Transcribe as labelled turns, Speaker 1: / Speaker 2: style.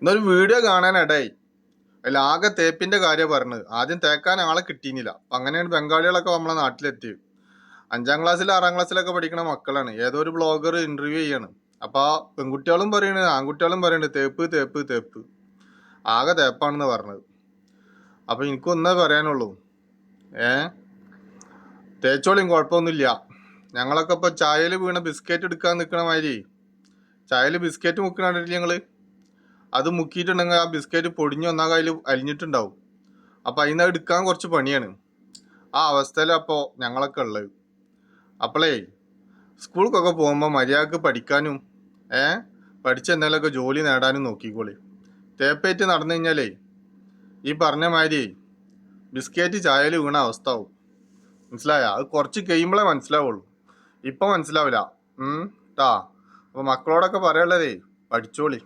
Speaker 1: എന്നൊരു വീഡിയോ കാണാനിടയായി. അതിൽ ആകെ തേപ്പിന്റെ കാര്യം പറഞ്ഞത്. ആദ്യം തേക്കാൻ ആളെ കിട്ടിയില്ല. അങ്ങനെയാണ് ബംഗാളികളൊക്കെ നമ്മളെ നാട്ടിലെത്തിയത്. 5ാം ക്ലാസ്സിൽ 6ാം ക്ലാസ്സിലൊക്കെ പഠിക്കുന്ന മക്കളാണ്. ഏതോ ഒരു ബ്ലോഗർ ഇന്റർവ്യൂ ചെയ്യാണ്. അപ്പൊ ആ പെൺകുട്ടികളും പറയണത് ആൺകുട്ടികളും പറയണത് തേപ്പ് തേപ്പ് തേപ്പ്, ആകെ തേപ്പാണെന്ന് പറഞ്ഞത്. അപ്പൊ എനിക്കൊന്നേ പറയാനുള്ളൂ, തേച്ചോളിയും കുഴപ്പമൊന്നുമില്ല. ഞങ്ങളൊക്കെ ഇപ്പൊ ചായയിൽ വീണ ബിസ്ക്കറ്റ് എടുക്കാൻ നിൽക്കണ മാതിരി ചായയിൽ ബിസ്ക്കറ്റ് മുക്കണില്ല ഞങ്ങള്. അത് മുക്കിയിട്ടുണ്ടെങ്കിൽ ആ ബിസ്ക്കറ്റ് പൊടിഞ്ഞു വന്നാൽ അതിൽ അലിഞ്ഞിട്ടുണ്ടാവും. അപ്പൊ അതിന് എടുക്കാൻ കുറച്ച് പണിയാണ്. ആ അവസ്ഥയിലപ്പോ ഞങ്ങളൊക്കെ ഉള്ളത്. അപ്പോളേ സ്കൂൾക്കൊക്കെ പോകുമ്പോൾ മര്യാദക്ക് പഠിക്കാനും പഠിച്ച എന്തെങ്കിലുമൊക്കെ ജോലി നേടാനും നോക്കിക്കോളി. തേപ്പേറ്റ് നടന്നു കഴിഞ്ഞാലേ ഈ പറഞ്ഞ മാതിരി ബിസ്ക്കറ്റ് ചായയിൽ വീണ അവസ്ഥ ആവും. മനസ്സിലായ? അത് കുറച്ച് കഴിയുമ്പോഴേ മനസ്സിലാവുള്ളൂ, ഇപ്പൊ മനസ്സിലാവില്ല. ട്ടാ. അപ്പൊ മക്കളോടൊക്കെ പറയാനുള്ളതേ, പഠിച്ചോളി.